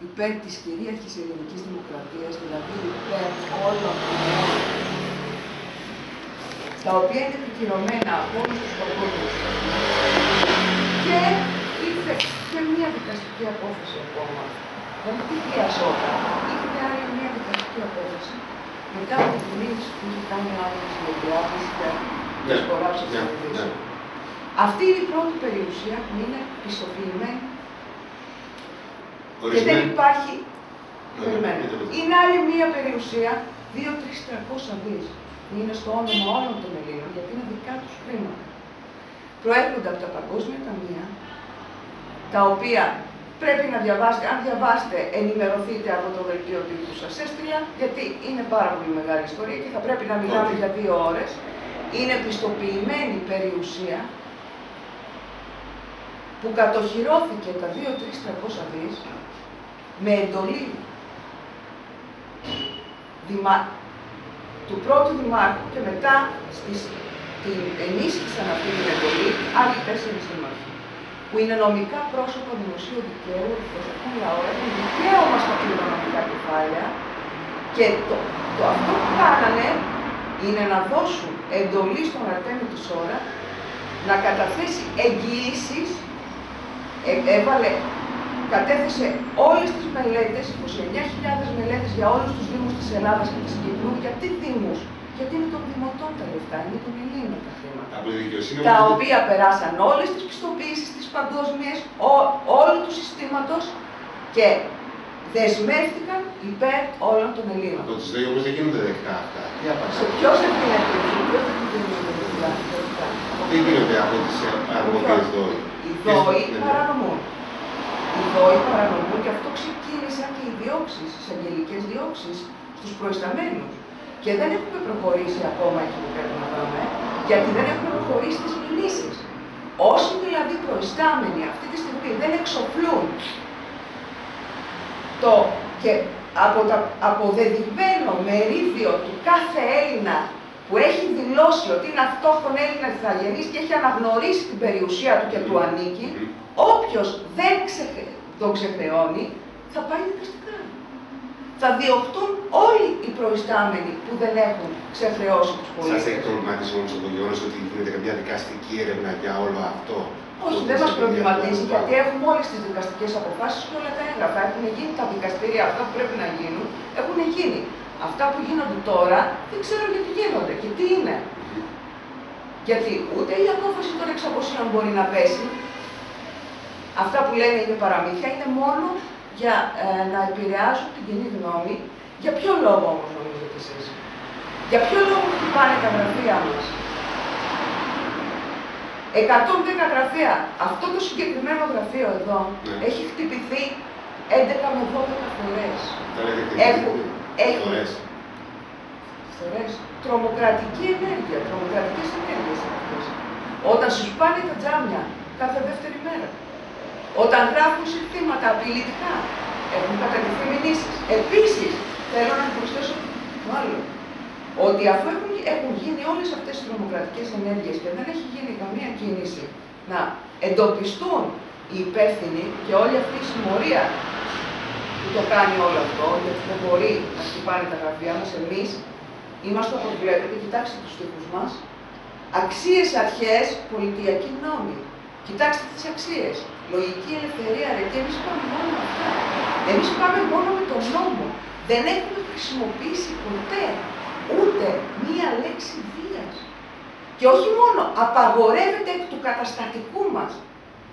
υπέρ της κυρίαρχης ελληνικής δημοκρατίας, δηλαδή υπέρ όλων των τα οποία είναι επικυρωμένα από όλους τους παγκόσμιους. Και ήρθε και μία δικαστική απόφαση ακόμα. Δηλαδή τι βιαζόταν. Ήρθε άλλη μία δικαστική απόφαση μετά από την μήνυση που είχε κάνει ο άλλος Λεμπιάδης και τις κοράψεις της Ελληνικής. Αυτή είναι η πρώτη περιουσία που είναι πιστοποιημένη. Και δεν υπάρχει. Είναι άλλη μία περιουσία, 2-3-300 δις, που είναι στο όνομα όλων των Ελλήνων, γιατί είναι δικά τους χρήματα. Προέρχονται από τα παγκόσμια ταμεία, τα οποία πρέπει να διαβάσετε. Αν διαβάσετε, ενημερωθείτε από το δελτίο τύπου που σας έστειλα, γιατί είναι πάρα πολύ μεγάλη ιστορία και θα πρέπει να μιλάμε για 2 ώρες. Είναι πιστοποιημένη περιουσία που κατοχυρώθηκε τα 2-3-300 δις με εντολή του πρώτου δημάρχου και μετά την ενίσχυσαν αυτή την εντολή άλλοι 4 δημάρχοι, που είναι νομικά πρόσωπα δημοσίου δικαίου, εκπροσωπούν λαό, έχουν δικαίωμα στα κληρονομικά κεφάλαια και αυτό που κάνανε είναι να δώσουν εντολή στον Αρτέμι του Σόρα να καταθέσει εγγυήσεις, κατέθεσε όλες τις μελέτες, 29.000 μελέτες για όλους τους δήμους της Ελλάδας και της Κύπρου. Γιατί δήμους? Γιατί είναι των δημοτών τα λεφτά, είναι των Ελλήνων τα χρήματα. Τα οποία περάσαν όλες τις πιστοποίησεις της παγκόσμιας, όλου του συστήματος και δεσμεύτηκαν υπέρ όλων των Ελλήνων. Από τις ΔΟΗ όμως δεν γίνονται δεκτά αυτά. Σε ποιος δεν γίνεται, ποιος δεν γίνεται δεκτά. Δεν γίνονται από τις αρμόδιες ΔΟΗ. Οι ΔΟΗ παρανομούν. Οι ΔΟΗ παρανομούν και αυτό ξεκίνησαν και οι διώξεις, οι εισαγγελικές διώξεις στους προϊσταμένους. Και δεν έχουμε προχωρήσει ακόμα εκεί που πρέπει να πάμε, γιατί δεν έχουμε προχωρήσει τις μηνύσεις. Όσοι δηλαδή προϊστάμενοι αυτή τη στιγμή δεν εξοπλούν και από το αποδεδειγμένο μερίδιο του κάθε Έλληνα που έχει δηλώσει ότι είναι αυτόχθον Έλληνα ηθαγενής και έχει αναγνωρίσει την περιουσία του και του ανήκει, όποιος δεν τον ξεχρεώνει θα πάει δικαστικά. Θα διωχτούν όλοι οι προϊστάμενοι που δεν έχουν ξεχρεώσει τους πολίτες. Σας έχει προβληματίσει όμως το γεγονός ότι γίνεται καμιά δικαστική έρευνα για όλο αυτό? Όχι, δεν μας προβληματίζει, γιατί έχουμε όλες τις δικαστικές αποφάσεις και όλα τα έγγραφα. Έχουν γίνει τα δικαστήρια, αυτά που πρέπει να γίνουν, έχουν γίνει. Αυτά που γίνονται τώρα δεν ξέρω γιατί γίνονται και τι είναι. Γιατί ούτε η απόφαση των 600 μπορεί να πέσει. Αυτά που λένε είναι παραμύθια, είναι μόνο για να επηρεάζουν την κοινή γνώμη. Για ποιο λόγο όμως νομίζετε εσείς? Για ποιο λόγο χτυπάνε τα γραφεία μας? 110 γραφεία. Αυτό το συγκεκριμένο γραφείο εδώ έχει χτυπηθεί 11 με 12 φορές. Φορές. Τρομοκρατική ενέργεια, τρομοκρατικές ενέργειες αυτές. Όταν σου σπάνε τα τζάμια κάθε δεύτερη μέρα. Όταν γράφουν συστήματα απειλητικά, έχουν καταγγελθεί μηνύσεις. Επίσης, θέλω να προσθέσω το άλλο. Ότι αφού έχουν γίνει όλες αυτές τις τρομοκρατικές ενέργειες και δεν έχει γίνει καμία κίνηση να εντοπιστούν οι υπεύθυνοι και όλη αυτή η συμμορία που το κάνει όλο αυτό, γιατί δεν μπορεί να χτυπάνε τα γραφεία μας, εμείς είμαστε όπως βλέπετε, κοιτάξτε τους τύπους μας, αξίες, αρχές, πολιτιακοί νόμοι. Κοιτάξτε τις αξίες. Λογική ελευθερία, ρε, και εμείς πάμε μόνο με αυτά. Εμείς πάμε μόνο με τον νόμο. Δεν έχουμε χρησιμοποιήσει ποτέ ούτε μία λέξη βίας. Και όχι μόνο, απαγορεύεται εκ του καταστατικού μας.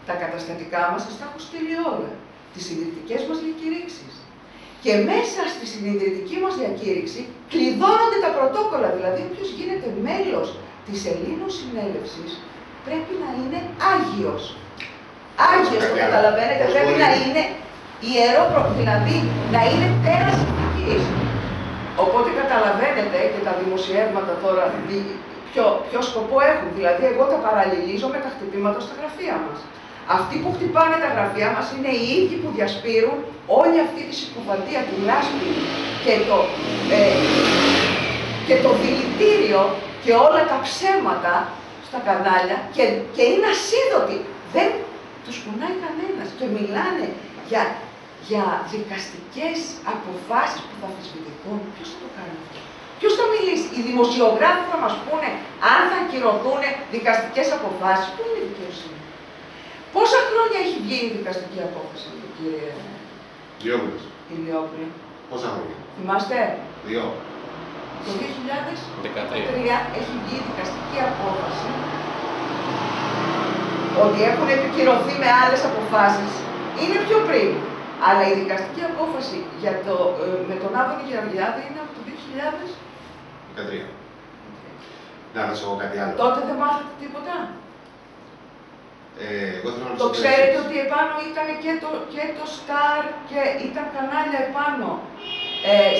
Τα καταστατικά μας σας τα έχω στείλει όλα. Τις ιδρυτικές μας διακηρύξεις. Και μέσα στη συνειδητική μας διακήρυξη κλειδώνονται τα πρωτόκολλα. Δηλαδή, όποιος γίνεται μέλος της Ελλήνων Συνέλευσης πρέπει να είναι Άγιος. Άγιος, το καταλαβαίνετε, πρέπει να είναι ιερό, δηλαδή να είναι τέρας ηθικής. Οπότε καταλαβαίνετε και τα δημοσιεύματα τώρα ποιο σκοπό έχουν. Δηλαδή, εγώ τα παραλληλίζω με τα χτυπήματα στα γραφεία μας. Αυτοί που χτυπάνε τα γραφεία μας είναι οι ίδιοι που διασπείρουν όλη αυτή τη συκοφαντία, τη λάσπη και το δηλητήριο και όλα τα ψέματα στα κανάλια και είναι ασίδωτοι. Δεν τους κουνάει κανένας και μιλάνε για δικαστικές αποφάσεις που θα αμφισβητηθούν. Ποιος θα το κάνει αυτό? Ποιος θα μιλήσει? Οι δημοσιογράφοι θα μας πούνε αν θα ακυρωθούν δικαστικές αποφάσεις. Πού είναι η δικαιοσύνη? Πόσα χρόνια έχει βγει η δικαστική απόφαση, κύριε Ηλιόπουλε? Πόσα χρόνια? Θυμάστε? 2. Το 2013 έχει βγει η δικαστική απόφαση ότι έχουν επικυρωθεί με άλλες αποφάσεις. Είναι πιο πριν. Αλλά η δικαστική απόφαση για με τον Άδωνη Γεωργιάδη είναι από το 2013. Να ρωτήσω εγώ κάτι άλλο. Τότε δεν μάθατε τίποτα? Εγώ θέλω να το ξέρετε ότι επάνω ήταν και το Star και ήταν κανάλια επάνω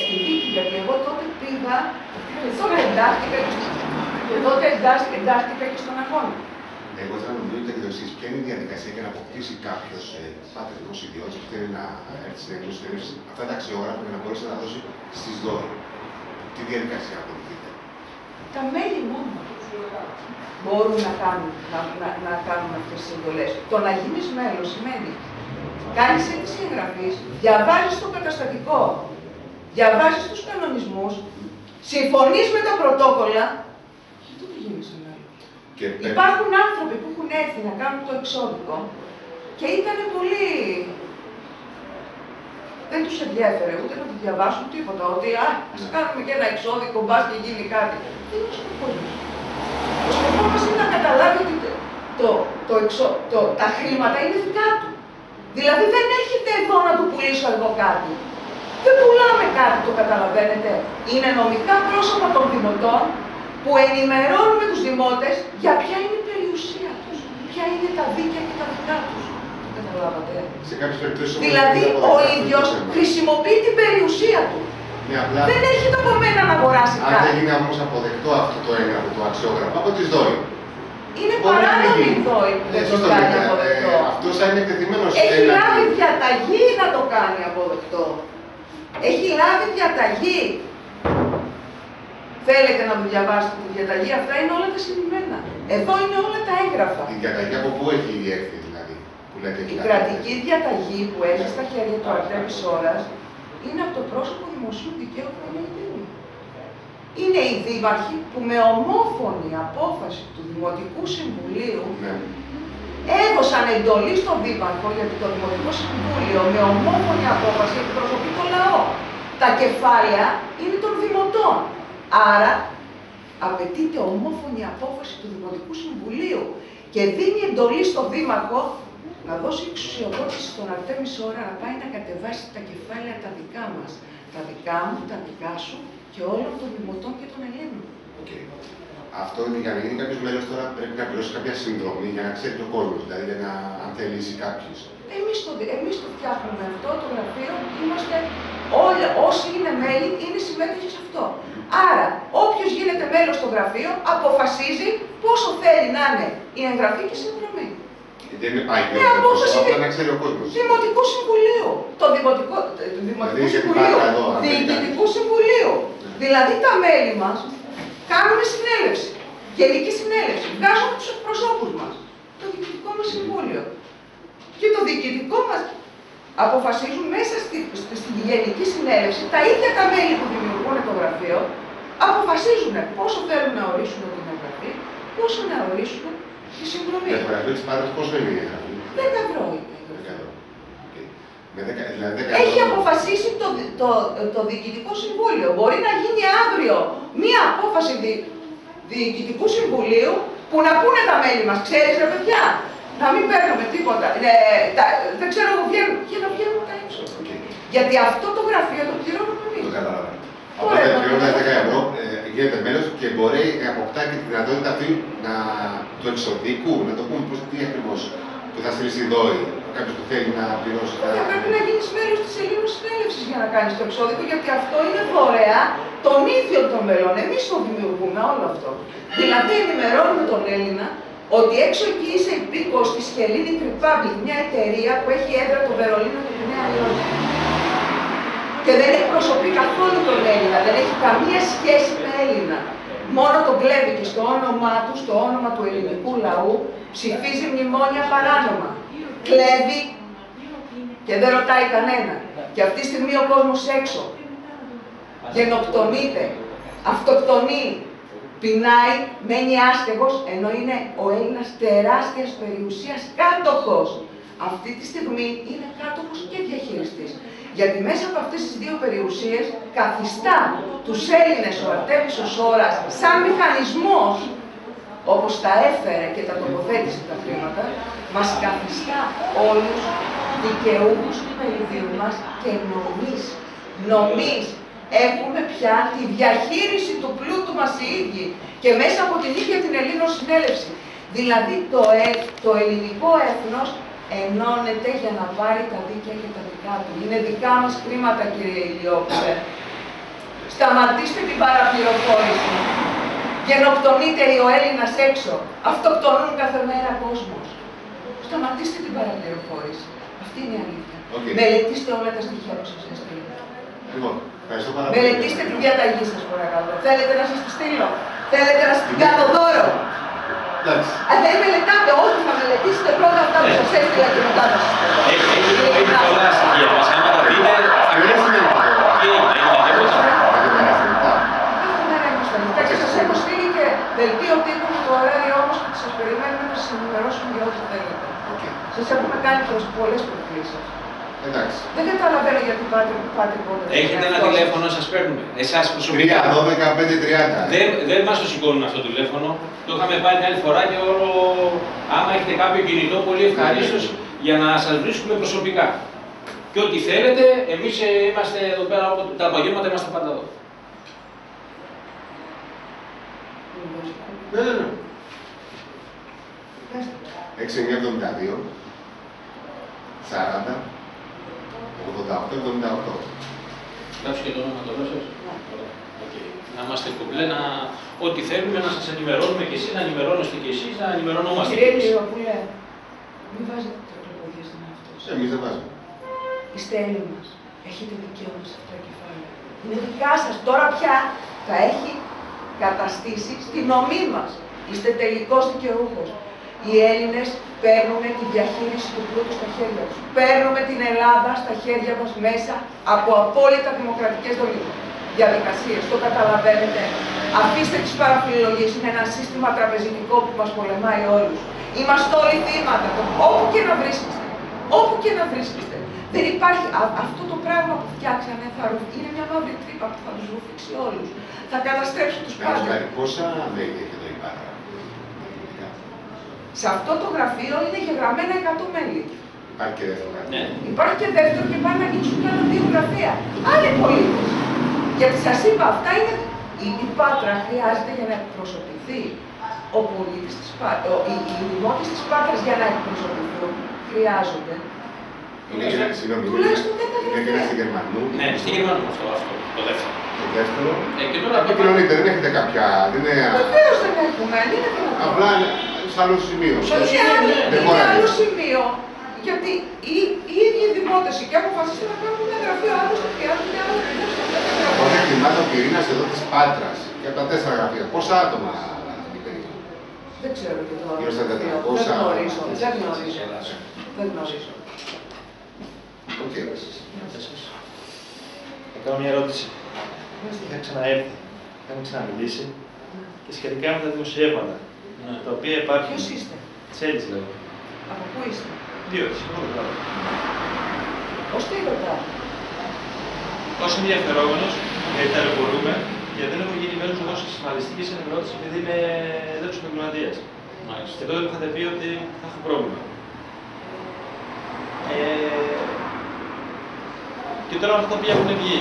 στη δίκη, γιατί εγώ τότε πήγα και τότε εντάχθηκα και στον αγώνα. Εγώ θέλω να μου πείτε και το εξής. Ποια είναι η διαδικασία για να αποκτήσει κάποιο πατερινός ιδιώτης που θέλει να έρθει στην εκδοσή αυτά τα αξιόγραφα για να μπορέσει να τα δώσει στις ΔΟΗ? Τι διαδικασία ακολουθείτε? Τα μέλη μόνο μπορούν να κάνουν αυτές τις εντολές. Το να γίνεις μέλος σημαίνει κάνεις αίτηση εγγραφής, διαβάζεις το καταστατικό, διαβάζεις τους κανονισμούς, συμφωνείς με τα πρωτόκολλα και τότε γίνεις μέλος. Υπάρχουν άνθρωποι που έχουν έρθει να κάνουν το εξώδικο και ήταν πολύ... Δεν τους ενδιέφερε ούτε να το διαβάσουν τίποτα, ότι ας κάνουμε και ένα εξώδικο, μπας και γίνει κάτι. Δεν είναι ο σκοπός μας. Ο σκοπός μας είναι να καταλάβει ότι τα χρήματα είναι δικά του. Δηλαδή δεν έρχεται εδώ να του πουλήσω εγώ κάτι. Δεν πουλάμε κάτι, το καταλαβαίνετε. Είναι νομικά πρόσωπα των δημοτών που ενημερώνουμε τους δημότες για ποια είναι η περιουσία τους, ποια είναι τα δίκαια και τα δικά τους. Καταλάβατε? Σε κάποιες περιπτώσεις δηλαδή ο ίδιος χρησιμοποιεί την περιουσία του. Δεν έρχεται από μένα να αγοράσει κάτι. Αν δεν είναι όμως αποδεκτό αυτό το έγγραφο, το αξιόγραφο από τις ΔΟΗ. Είναι παράνομη η ΔΟΗ που δεν το κάνει αποδεκτό. Αυτός θα είναι εκτεθειμένος. Έχει λάβει διαταγή να το κάνει αποδεκτό. Έχει λάβει διαταγή. Θέλετε να το διαβάσετε τη διαταγή? Αυτά είναι όλα τα συνημμένα. Εδώ είναι όλα τα έγγραφα. Η διαταγή από πού έχει έρθει δηλαδή? Που λέτε, η κρατική διαταγή που έχει στα χέρια του Αρτέμις Ώρας είναι από το πρόσωπο δημοσίου δικαίου που είναι η Δήμη. Είναι οι δήμαρχοι που με ομόφωνη απόφαση του Δημοτικού Συμβουλίου έδωσαν εντολή στον δήμαρχο, γιατί το Δημοτικό Συμβούλιο με ομόφωνη απόφαση εκπροσωπεί το λαό. Τα κεφάλαια είναι των δημοτών. Άρα απαιτείται ομόφωνη απόφαση του Δημοτικού Συμβουλίου και δίνει εντολή στον δήμαρχο να δώσει εξουσιοδότηση στον Αρτέμις Ώρα να πάει να κατεβάσει τα κεφάλαια τα δικά μας. Τα δικά μου, τα δικά σου και όλων των δημοτών και των Ελλήνων. Okay. Αυτό για να γίνει κάποιος μέλος τώρα πρέπει να πληρώσει κάποια συνδρομή για να ξέρει το κόσμο, δηλαδή για να αν θελήσει κάποιος. Εμείς το φτιάχνουμε αυτό το γραφείο, είμαστε όλοι όσοι είναι μέλη είναι συμμέτοχοι σε αυτό. Άρα, όποιος γίνεται μέλος στο γραφείο αποφασίζει πόσο θέλει να είναι η εγγραφή και η συνδρομή. Δεν είναι πάει και απόφαση να ξέρει ο κόσμος. Δημοτικού Συμβουλίου. Το Δημοτικού Συμβουλίου. Διοικητικού Συμβουλίου. Δηλαδή τα μέλη μας κάνουμε συνέλευση. Γενική συνέλευση. Βγάζουμε τους εκπροσώπους μας. Το Διοικητικό μας Συμβούλιο. Και το Διοικητικό μας αποφασίζουν μέσα στη Γενική Συνέλευση τα ίδια τα μέλη που δημιουργούν το γραφείο αποφασίζουν πόσο θέλουν να ορίσουν την εγγραφή, πόσο να ορίσουν τη συνδρομή. Για το γραφείο της Πάρτας πόσο είναι η εγγραφή? 10 ευρώ. Έχει αποφασίσει το Διοικητικό Συμβούλιο. Μπορεί να γίνει αύριο μία απόφαση Διοικητικού Συμβουλίου που να πούνε τα μέλη μας, ξέρεις ρε παιδιά, να μην παίρνουμε τίποτα. Δεν ξέρω εγώ, και να βγαίνουμε τα έξω. Γιατί αυτό το γραφείο το πληρώνουμε εμείς. Το καταλαβαίνω. Οπότε πληρώνοντας 10 ευρώ γίνεται μέλος και μπορεί να αποκτά και τη δυνατότητα αυτή του εξωδικού, να το πούμε τι ακριβώς, που θα στείλει στη ΔΟΗ. Κάποιος που θέλει να πληρώσει. Θα πρέπει να γίνεις μέλος της Ελλήνου Συνέλευσης για να κάνεις το εξώδικο, γιατί αυτό είναι δωρεά των ίδιων των μελών. Εμείς το δημιουργούμε όλο αυτό. Δηλαδή ενημερώνουμε τον Έλληνα ότι έξω εκεί είσαι υπήκοος της Hellenic Republic, μια εταιρεία που έχει έδρα το Βερολίνο και τη Νέα Υόρκη. Και δεν εκπροσωπεί καθόλου τον Έλληνα, δεν έχει καμία σχέση με Έλληνα. Μόνο τον κλέβει και στο όνομά του, στο όνομα του ελληνικού λαού, ψηφίζει μνημόνια παράνομα. Κλέβει Και δεν ρωτάει κανένα. Και αυτή τη στιγμή ο κόσμος έξω γενοκτονείται, αυτοκτονεί, πεινάει, μένει άστεγος, ενώ είναι ο Έλληνας τεράστιας περιουσίας κάτοχος. Αυτή τη στιγμή είναι κάτοχος και διαχειριστής. Γιατί μέσα από αυτές τις δύο περιουσίες καθιστά τους Έλληνες ο Αρτέμις ο Σόρας σαν μηχανισμός, όπως τα έφερε και τα τοποθέτησε τα χρήματα, μας καθιστά όλους δικαιούχους του μεριδίου μας και νομής. Έχουμε πια τη διαχείριση του πλούτου μας οι ίδιοι και μέσα από την ίδια την Ελληνοσυνέλευση. Δηλαδή το ελληνικό έθνος ενώνεται για να πάρει τα δίκαια και τα δικά του. Είναι δικά μας χρήματα, κύριε Ηλιόπουλε. Σταματήστε την παραπληροφόρηση. Γενοκτονείται ο Έλληνας έξω. Αυτοκτονούν κάθε μέρα κόσμος. Σταματήστε την παραπληροφόρηση. Αυτή είναι η αλήθεια. Μελετήστε όλα τα στοιχεία που σας έστειλα. Λοιπόν, μελετήστε τη διαταγή σας, παρακαλώ. Θέλετε να σας τη στείλω. Θέλετε να σας την κάνω δώρο. Αν δεν μελετάτε, όχι, θα μελετήσετε πρώτα αυτά που σας έστειλα και μετά θα σας στείλω. Έχει πολλά στοιχεία μας. Άμα τα δείτε, θα κρίνουμε. Και σας έχω στείλει και δελτίο τύπου στο ωράριο όμως και σας περιμένουμε να σας ενημερώσουμε για ό,τι θέλετε. Σας έχουμε κάνει πολλές προκλήσεις. Εντάξει. Δεν καταλαβαίνω γιατί πάτε πότε. Έχετε ένα τηλέφωνο, σας παίρνουμε. Εσάς προσωπικά. 3, 12, 5, 30. Δεν μας το σηκώνουν αυτό το τηλέφωνο. Το είχαμε πάρει την άλλη φορά και όλο. Άμα έχετε κάποιο κινητό, πολύ ευχαρίστως για να σας βρίσκουμε προσωπικά. Και ό,τι θέλετε, εμείς είμαστε εδώ πέρα, τα απογεύματα είμαστε πάντα εδώ. Ναι. 6972 40 88 78. Γράψω και το όνομα το σας. Να είμαστε κομπλέ, ό,τι θέλουμε να σας ενημερώνουμε και εσείς, να ενημερώνεστε και εσείς, να ενημερωνόμαστε. Κύριε Ηλιόπουλε, μην βάζετε τεχνολογία στον εαυτό σας. Εμείς δεν βάζουμε. Είστε Έλληνας. Έχετε δικαίωμα σε αυτά τα κεφάλαια. Είναι δικά σας. Τώρα πια τα έχει καταστήσει στη νομή μας. Είστε τελικός δικαιούχος. Οι Έλληνες παίρνουν τη διαχείριση του πλούτου στα χέρια τους. Παίρνουμε την Ελλάδα στα χέρια μας μέσα από απόλυτα δημοκρατικές διαδικασίες. Το καταλαβαίνετε. Αφήστε τις παραφιλολογίες. Είναι ένα σύστημα τραπεζιτικό που μας πολεμάει όλους. Είμαστε όλοι θύματα. Όπου και να βρίσκεστε. Όπου και να βρίσκεστε. Δεν υπάρχει αυτό το πράγμα που φτιάξανε. Είναι μια μαύρη τρύπα που θα τους ρουφήξει όλους. Θα καταστρέψουν τους πάντες. Πόσα μέλη έχει εδώ η Πάτρα? Σε αυτό το γραφείο είναι γεγραμμένα 100 μέλη. Υπάρχει και δεύτερο γραφείο. Ναι. Υπάρχει και δεύτερο και πάνε να ανοίξουν και άλλα 2 γραφεία. Άλλοι πολίτες. Γιατί σας είπα, αυτά είναι. Η Πάτρα χρειάζεται για να εκπροσωπηθεί ο πολίτης της Πάτρας. Οι δημότες της Πάτρας για να εκπροσωπηθούν χρειάζονται. Τουλάχιστον 10 είναι στη Γερμανού. Ναι, στη Γερμανού αυτό, το δεύτερο. Το δεύτερο. Και τώρα επικοινωνείτε, δεν έχετε κάποια. Βεβαίως δεν έχουμε, δεν είναι δυνατόν. Απλά σε άλλο σημείο. Είναι άλλο σημείο. Γιατί οι ίδιοι δημότες εκεί αποφασίσαν να κάνουν ένα γραφείο, άλλωστε χρειάζονται άλλο γραφείο. Όταν εκτιμάται ο πυρήνας εδώ της Πάτρας και από τα 4 γραφεία, πόσα άτομα είναι περίπου? Δεν ξέρω και το Γύρω στα 400. Δεν γνωρίζω. Οκ. Θα κάνω μια ερώτηση. Είχα ξαναέρθει, είχαμε ξαναμιλήσει και σχετικά με τα δημοσιεύματα τα οποία υπάρχουν. Ποιος είστε? Τσέλης λέγω. Από πού είστε? Διότι, εγώ δεν ξέρω. Ως τι ρωτάω? Ως ενδιαφερόμενος, γιατί ταλαιπωρούμε, γιατί δεν έχω γίνει μέλος εγώ στις ασφαλιστικές ενημερώσεις επειδή είμαι ελεύθερος επαγγελματίας. Και τότε μου είχατε πει ότι θα έχω πρόβλημα. Και τώρα αυτά τα οποία έχουν βγει.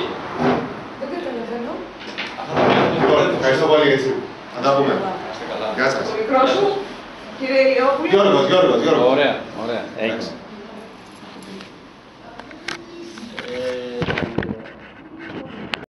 Δεν καταλαβαίνω. Αυτά τα οποία έχουν βγει. Ευχαριστώ πολύ έτσι. Θα τα πούμε. Γεια σας. Το μικρό σου, κύριε Ηλιόπουλε. Γιώργος. Ωραία. Εντάξει.